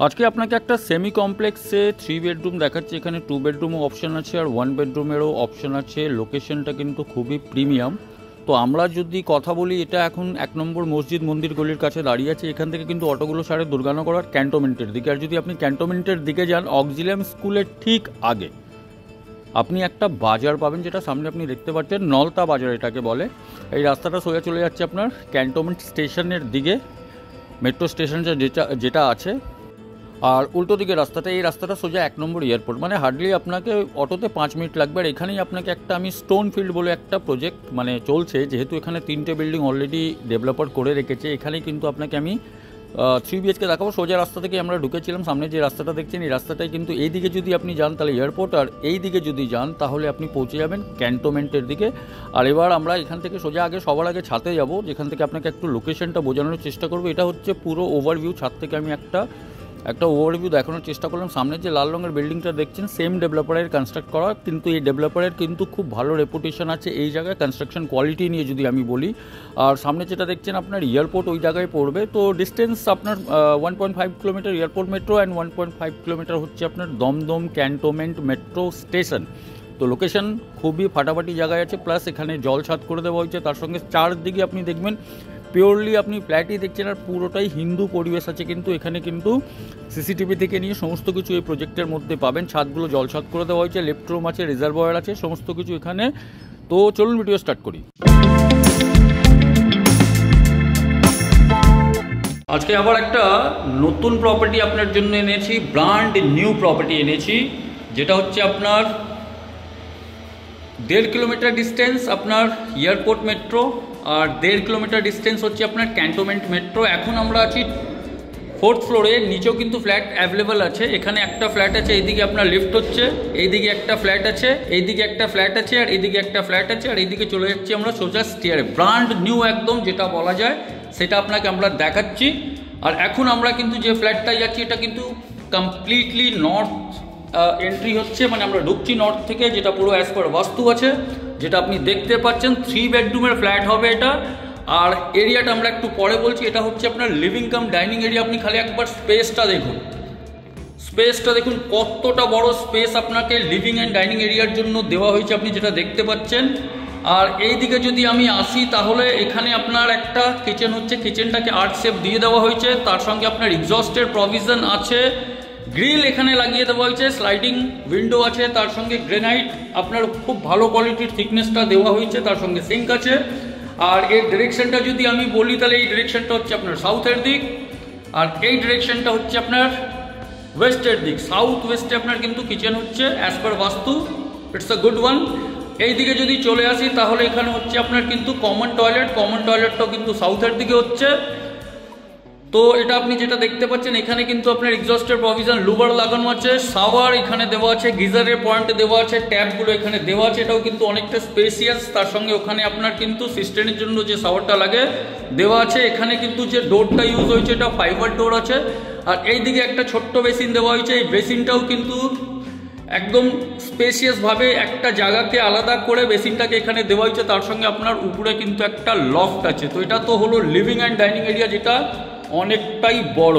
আজকে আপনাকে একটা সেমি কমপ্লেক্সে 3 বেডরুম দেখাচ্ছি। এখানে 2 বেডরুমও অপশন আছে আর 1 বেডরুমেরও অপশন আছে। লোকেশনটা কিন্তু খুবই প্রিমিয়াম। তো আমরা যদি কথা বলি, এটা এখন 1 নম্বর মসজিদ মন্দির গলির কাছে দাঁড়িয়ে আছে। এখান থেকে কিন্তু অটোগুলো সারে দুর্গানগর আর ক্যান্টনমেন্টের দিকে। আর যদি আপনি ক্যান্টনমেন্টের দিকে যান, অক্সিলিয়াম স্কুলের ঠিক আগে আপনি একটা বাজার পাবেন, যেটা সামনে আপনি দেখতে পাচ্ছেন, নলতা বাজার এটাকে বলে। এই রাস্তাটা সোজা চলে যাচ্ছে আপনার ক্যান্টনমেন্ট স্টেশনের দিকে, মেট্রো স্টেশনটা যেটা আছে। আর উল্টো দিকে রাস্তাটা, এই রাস্তাটা সোজা 1 নম্বর এয়ারপোর্ট। মানে হার্ডলি আপনাকে অটোতে 5 মিনিট লাগবে। আর এখানেই আপনাকে একটা, আমি স্টোন ফিল্ড বলে একটা প্রজেক্ট মানে চলছে, যেহেতু এখানে 3টে বিল্ডিং অলরেডি ডেভেলপার করে রেখেছে। এখানেই কিন্তু আপনাকে আমি 3 BHK দেখাবো। সোজা রাস্তা থেকে আমরা ঢুকেছিলাম, সামনে যে রাস্তাটা দেখছেন এই রাস্তাটাই কিন্তু, এই দিকে যদি আপনি যান তাহলে এয়ারপোর্ট, আর এই দিকে যদি যান তাহলে আপনি পৌঁছে যাবেন ক্যান্টনমেন্টের দিকে। আর এবার আমরা এখান থেকে সোজা সবার আগে ছাদে যাব, যেখান থেকে আপনাকে একটু লোকেশনটা বোঝানোর চেষ্টা করবো। এটা হচ্ছে পুরো ওভারভিউ। ছাদ থেকে আমি একটা ওভারভিউ দেখানোর চেষ্টা করলাম। সামনে যে লাল রঙের বিল্ডিংটা দেখছেন, সেম ডেভেলপারের কনস্ট্রাক্ট করা, কিন্তু এই ডেভেলপারের কিন্তু খুব ভালো রেপুটেশন আছে এই জায়গায় কনস্ট্রাকশন কোয়ালিটি নিয়ে যদি আমি বলি। আর সামনে যেটা দেখছেন আপনার এয়ারপোর্ট ওই জায়গায় পড়বে। তো ডিস্টেন্স আপনার 1.5 kilometre airport metro and 1.5 kilometre হচ্ছে আপনার দমদম ক্যান্টনমেন্ট মেট্রো স্টেশন। তো লোকেশন খুবই ফাটাফাটি জায়গায় আছে, প্লাস এখানে জল ছাদ করে দেওয়া হয়েছে। তার সঙ্গে চারদিকে আপনি দেখবেন পিওরলি আপনি ফ্ল্যাটই দেখছেন, আর পুরোটাই হিন্দু পরিবেশ আছে। কিন্তু এখানে কিন্তু সিসিটিভি থেকে নিয়ে সমস্ত কিছু এই প্রজেক্টের মধ্যে পাবেন। ছাদগুলো জল ছাদ করে দেওয়া হয়েছে, লেফট রুম আছে, রিজার্ভয়ার আছে, সমস্ত কিছু এখানে। তো চলুন ভিডিও স্টার্ট করি। আজকে আবার একটা নতুন প্রপার্টি আপনার জন্য এনেছি, ব্র্যান্ড নিউ প্রপার্টি এনেছি, যেটা হচ্ছে আপনার 1.5 কিলোমিটার ডিস্টেন্স আপনার এয়ারপোর্ট মেট্রো, আর 1.5 কিলোমিটার ডিস্টেন্স হচ্ছে আপনার ক্যান্টনমেন্ট মেট্রো। এখন আমরা আছি 4th ফ্লোরে, নিচেও কিন্তু ফ্ল্যাট অ্যাভেলেবেল আছে। এখানে একটা ফ্ল্যাট আছে, এইদিকে আপনার লিফট হচ্ছে, এইদিকে একটা ফ্ল্যাট আছে, এইদিকে একটা ফ্ল্যাট আছে, আর এইদিকে একটা ফ্ল্যাট আছে, আর এইদিকে চলে যাচ্ছি আমরা সোজা স্টেয়ারে। ব্র্যান্ড নিউ একদম যেটা বলা যায় সেটা আপনাকে আমরা দেখাচ্ছি। আর এখন আমরা কিন্তু যে ফ্ল্যাটটায় যাচ্ছি এটা কিন্তু কমপ্লিটলি নর্থ এন্ট্রি হচ্ছে, মানে আমরা ঢুকছি নর্থ থেকে, যেটা পুরো অ্যাজ পার বাস্তু আছে, যেটা আপনি দেখতে পাচ্ছেন। 3 বেডরুমের ফ্ল্যাট হবে এটা। আর এরিয়াটা আমরা একটু পরে বলছি। এটা হচ্ছে আপনার লিভিং কাম ডাইনিং এরিয়া। আপনি খালি একবার স্পেসটা দেখুন কতটা বড় স্পেস আপনাকে লিভিং অ্যান্ড ডাইনিং এরিয়ার জন্য দেওয়া হয়েছে, আপনি যেটা দেখতে পাচ্ছেন। আর এই দিকে যদি আমি আসি তাহলে এখানে আপনার একটা কিচেন হচ্ছে, কিচেনটাকে আর্ট শেপ দিয়ে দেওয়া হয়েছে। তার সঙ্গে আপনার এক্সস্টের প্রভিশন আছে, গ্রিল এখানে লাগিয়ে দেওয়া হয়েছে, স্লাইডিং উইন্ডো আছে, তার সঙ্গে গ্রেনাইট আপনার খুব ভালো কোয়ালিটির থিকনেসটা দেওয়া হয়েছে, তার সঙ্গে সিঙ্ক আছে। আর এর ডিরেকশনটা যদি আমি বলি তাহলে এই ডিরেকশনটা হচ্ছে আপনার সাউথের দিক, আর এই ডিরেকশনটা হচ্ছে আপনার ওয়েস্টের দিক। সাউথ ওয়েস্টে আপনার কিন্তু কিচেন হচ্ছে অ্যাজ পার বাস্তু, ইটস আ গুড ওয়ান। এই দিকে যদি চলে আসি তাহলে এখানে হচ্ছে আপনার কিন্তু কমন টয়লেটটাও কিন্তু সাউথের দিকে হচ্ছে। তো এটা আপনি যেটা দেখতে পাচ্ছেন, এখানে কিন্তু আপনার এক্সস্টের প্রভিশন, লুবার লাগানো আছে, শাওয়ার এখানে দেওয়া আছে, গিজারের পয়েন্ট দেওয়া আছে, ট্যাপগুলো এখানে দেওয়া আছে। এটাও কিন্তু অনেকটা স্পেসিয়াস। তার সঙ্গে ওখানে আপনার কিন্তু সিস্টেমের জন্য যে শাওয়ারটা লাগে দেওয়া আছে। এখানে কিন্তু যে ডোরটা ইউজ হয়েছে এটা ফাইবার ডোর আছে। আর এই দিকে একটা ছোট্ট বেসিন দেওয়া হয়েছে। এই বেসিনটাও কিন্তু একদম স্পেসিয়াসভাবে একটা জায়গাকে আলাদা করে বেসিনটাকে এখানে দেওয়া হয়েছে। তার সঙ্গে আপনার উপরে কিন্তু একটা লফট আছে। তো এটা তো হলো লিভিং অ্যান্ড ডাইনিং এরিয়া, যেটা অনেকটাই বড়।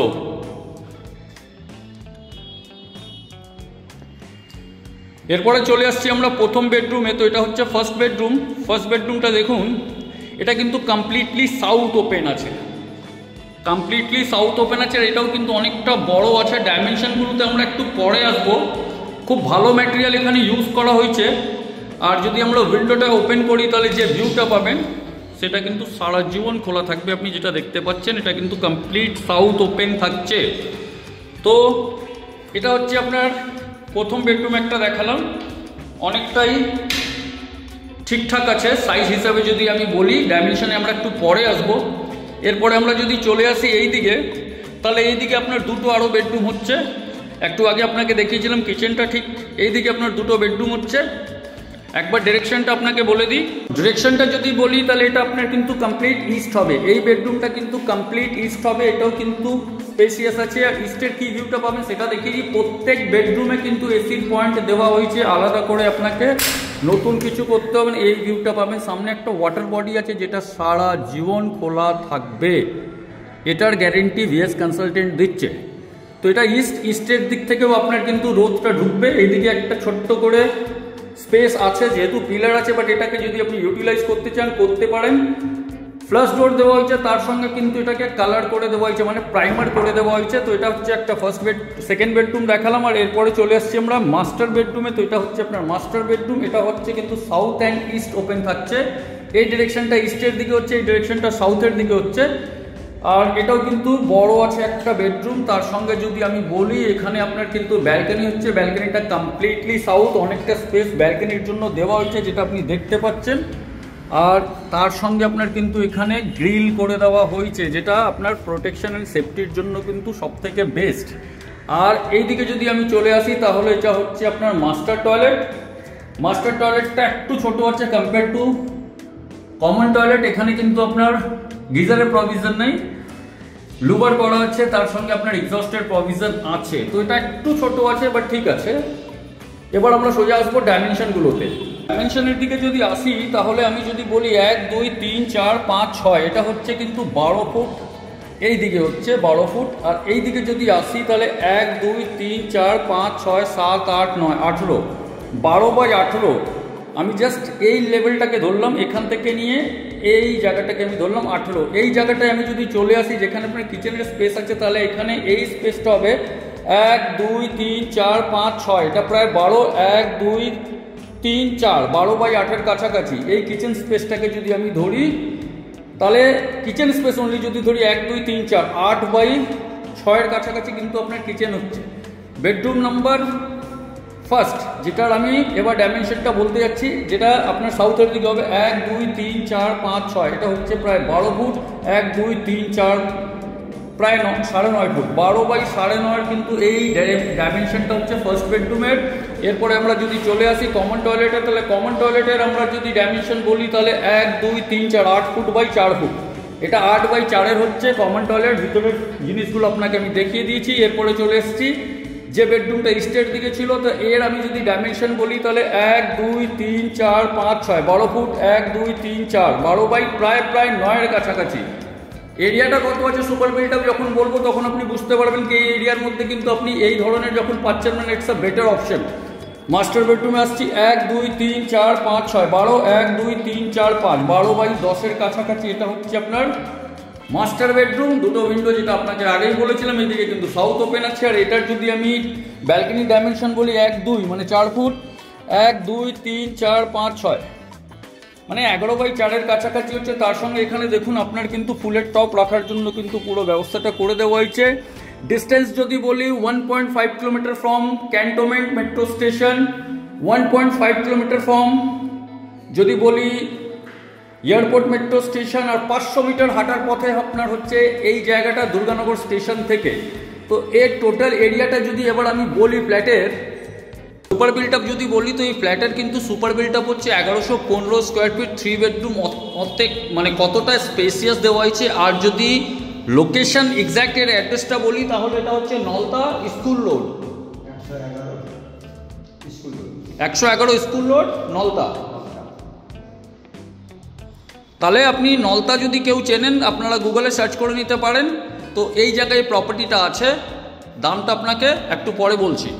এরপরে চলে আসছি আমরা প্রথম বেডরুমে। তো এটা হচ্ছে ফার্স্ট বেডরুমটা দেখুন, এটা কিন্তু কমপ্লিটলি সাউথ ওপেন আছে, আর এটাও কিন্তু অনেকটা বড় আছে। ডাইমেনশনগুলোতে আমরা একটু পরে আসবো। খুব ভালো ম্যাটেরিয়াল এখানে ইউজ করা হয়েছে। আর যদি আমরা উইন্ডোটা ওপেন করি তাহলে যে ভিউটা পাবেন সেটা কিন্তু সারা জীবন খোলা থাকবে। আপনি যেটা দেখতে পাচ্ছেন এটা কিন্তু কমপ্লিট সাউথ ওপেন থাকছে। তো এটা হচ্ছে আপনার প্রথম বেডরুম একটা দেখালাম, অনেকটাই ঠিকঠাক আছে সাইজ হিসাবে যদি আমি বলি। ডাইমেনশনে আমরা একটু পরে আসবো। এরপরে আমরা যদি চলে আসি এই দিকে, তাহলে এই দিকে আপনার দুটো আরও বেডরুম হচ্ছে। একটু আগে আপনাকে দেখিয়েছিলাম কিচেনটা, ঠিক এই দিকে আপনার দুটো বেডরুম হচ্ছে। একবার ডিরেকশনটা আপনাকে বলে দিই। ডিরেকশনটা যদি বলি তাহলে এটা আপনার কিন্তু কমপ্লিট ইস্ট হবে। এই বেডরুমটা কিন্তু কমপ্লিট ইস্ট হবে। এটাও কিন্তু স্পেসিয়াস আছে। আর ইস্টের কি ভিউটা পাবেন সেটা দেখিয়ে দিই। প্রত্যেক বেডরুমে কিন্তু এসির পয়েন্ট দেওয়া হয়েছে, আলাদা করে আপনাকে নতুন কিছু করতে হবে। এই ভিউটা পাবেন। সামনে একটা ওয়াটার বডি আছে যেটা সারা জীবন খোলা থাকবে, এটার গ্যারেন্টি ভিএস কনসালটেন্ট দিচ্ছে। তো এটা ইস্টের দিক থেকেও আপনার কিন্তু রোদটা ঢুকবে। এইদিকে একটা ছোট্ট করে স্পেস আছে, যেহেতু পিলার আছে, বাট এটাকে যদি আপনি ইউটিলাইজ করতে চান করতে পারেন। ফ্লাশ ডোর দেওয়া হয়েছে, তার সঙ্গে কিন্তু এটাকে কালার করে দেওয়া হয়েছে, মানে প্রাইমার করে দেওয়া হয়েছে। তো এটা হচ্ছে একটা সেকেন্ড বেডরুম দেখালাম, আর এরপরে চলে আসছি আমরা মাস্টার বেডরুমে। তো এটা হচ্ছে আপনার মাস্টার বেডরুম। এটা হচ্ছে কিন্তু সাউথ অ্যান্ড ইস্ট ওপেন থাকছে। এই ডিরেকশনটা ইস্টের দিকে হচ্ছে, এই ডিরেকশনটা সাউথের দিকে হচ্ছে। আর এটাও কিন্তু বড় আছে একটা বেডরুম। তার সঙ্গে যদি আমি বলি, এখানে আপনার কিন্তু ব্যালকনি হচ্ছে, ব্যালকনিটা কমপ্লিটলি সাউথ, অনেকটা স্পেস ব্যালকনির জন্য দেওয়া হয়েছে, যেটা আপনি দেখতে পাচ্ছেন। আর তার সঙ্গে আপনার কিন্তু এখানে গ্রিল করে দেওয়া হয়েছে, যেটা আপনার প্রোটেকশন অ্যান্ড সেফটির জন্য কিন্তু সব থেকে বেস্ট। আর এইদিকে যদি আমি চলে আসি, তাহলে এটা হচ্ছে আপনার মাস্টার টয়লেট। মাস্টার টয়লেটটা একটু ছোট আছে কম্পেয়ার টু কমন টয়লেট। এখানে কিন্তু আপনার গিজারের প্রভিশন নেই, লুবার করা আছে, তার সঙ্গে আপনার এক্সস্টের প্রভিশন আছে। তো এটা একটু ছোট আছে, বাট ঠিক আছে। এবার আমরা সোজা আসবো ডাইমেনশনগুলোতে। ডাইমেনশনের দিকে যদি আসি, তাহলে আমি যদি বলি 1 2 3 4 5 6, এটা হচ্ছে কিন্তু 12 ফুট, এই দিকে হচ্ছে 12 ফুট। আর এই দিকে যদি আসি, তাহলে 1 2 3 4 5 6 7 8 9 18, 12/18। আমি জাস্ট এই লেভেলটাকে ধরলাম, এখান থেকে নিয়ে এই জায়গাটাকে আমি ধরলাম 18। এই জায়গাটায় আমি যদি চলে আসি, যেখানে আপনার কিচেনের স্পেস আছে, তাহলে এখানে এই স্পেসটা হবে 1 2 3 4 5 6, এটা প্রায় 12। 1 2 3 4, 12/8 কাছাকাছি। এই কিচেন স্পেসটাকে যদি আমি ধরি, তাহলে কিচেন স্পেস অনলি যদি ধরি 1 2 3 4, 8/6 কাছাকাছি কিন্তু আপনার কিচেন হচ্ছে। বেডরুম নাম্বার ফার্স্ট, যেটার আমি এবার ডাইমেনশনটা বলতে যাচ্ছি, যেটা আপনার সাউথের দিকে হবে 1 2 3 4 5 6, এটা হচ্ছে প্রায় 12 ফুট। 1 2 3 4, প্রায় 9.5 ফুট। 12/9.5 কিন্তু এই ডাইমেনশনটা হচ্ছে ফার্স্ট বেডরুমের। এরপরে আমরা যদি চলে আসি কমন টয়লেটে, তাহলে কমন টয়লেটের আমরা যদি ডাইমেনশন বলি, তাহলে 1 2 3 4, 8 ফুট/4 ফুট। এটা 8/4 হচ্ছে কমন টয়লেট। ভিতরের জিনিসগুলো আপনাকে আমি দেখিয়ে দিয়েছি। এরপরে চলে এসেছি যে বেডরুমটা ইস্টের দিকে ছিল, তো এর আমি যদি ডাইমেনশন বলি, তাহলে 1 2 3 4 5 6, 12 ফুট। 1 2 3 4, 12/9 কাছাকাছি। এরিয়াটা কত আছে সুপার বিল্ট আপ যখন বলবো, তখন আপনি বুঝতে পারবেন কি এই এরিয়ার মধ্যে কিন্তু আপনি এই ধরনের যখন পাচ্ছেন, মানে it's a better option. Master বেডরুমে আসছি 1 2 3 4 5 6, 12। 1 2 3 4 5, 12/10 কাছাকাছি। এটা হচ্ছে আপনার মাস্টার বেডরুম। দুটো উইন্ডো, যেটা আপনাকে আগেই বলেছিলাম, এদিকে কিন্তু সাউথ ওপেন আছে। আর এটার যদি আমি ব্যালকনি ডাইমেনশন বলি 1 2, মানে 4 ফুট। 1 2 3 4 5 6, মানে 11/4 কাছাকাছি হচ্ছে। তার সঙ্গে এখানে দেখুন আপনার কিন্তু ফুলের টপ রাখার জন্য কিন্তু পুরো ব্যবস্থাটা করে দেওয়া হয়েছে। ডিস্টেন্স যদি বলি 1.5 kilometre from cantonment metro station, 1.5 kilometre from যদি বলি এয়ারপোর্ট মেট্রো স্টেশন, আর 500 মিটার হাঁটার পথে আপনার হচ্ছে এই জায়গাটা দুর্গানগর স্টেশন থেকে। তো এর টোটাল এরিয়াটা যদি এবার আমি বলি ফ্ল্যাটের সুপার বিল্ট আপ যদি বলি, তো এই ফ্ল্যাটের কিন্তু সুপার বিল্ট আপ হচ্ছে 1115 স্কোয়ার ফিট, 3 বেডরুম। অর্ধেক মানে কতটা স্পেসিয়াস দেওয়া হয়েছে। আর যদি লোকেশন এক্স্যাক্ট এর অ্যাড্রেসটা বলি, তাহলে এটা হচ্ছে Nalta school road, 111 school road Nalta. তাহলে আপনি নলতা যদি কেউ চেনেন, আপনারা গুগলে সার্চ করে নিতে পারেন। তো এই জায়গায় প্রপার্টিটা আছে, দামটা আপনাকে একটু পরে বলছি।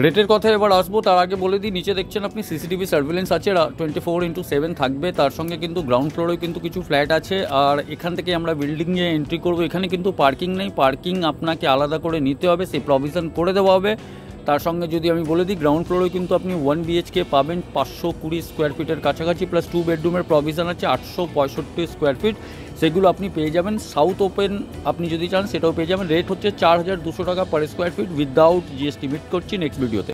রেটের কথা এবার আসবো, তার আগে বলে দিই, নিচে দেখছেন আপনি সিসিটিভি সার্ভিলেন্স আছে, 24/7 থাকবে। তার সঙ্গে কিন্তু গ্রাউন্ড ফ্লোরেও কিন্তু কিছু ফ্ল্যাট আছে। আর এখান থেকে আমরা বিল্ডিংয়ে এন্ট্রি করব। এখানে কিন্তু পার্কিং নেই, পার্কিং আপনাকে আলাদা করে নিতে হবে, সেই প্রভিশন করে দেওয়া হবে। তার সঙ্গে যদি আমি বলে দিই, গ্রাউন্ড ফ্লোরে কিন্তু আপনি 1 BHK পাবেন 520 স্কোয়ার ফিটের কাছাকাছি, প্লাস 2 বেডরুমের প্রভিশন আছে 865 স্কোয়ার ফিট। সেগুলো আপনি পেয়ে যাবেন। সাউথ ওপেন আপনি যদি চান সেটাও পেয়ে যাবেন। রেট হচ্ছে 4200 টাকা per square feet, without GST। Meet করছি নেক্সট ভিডিওতে।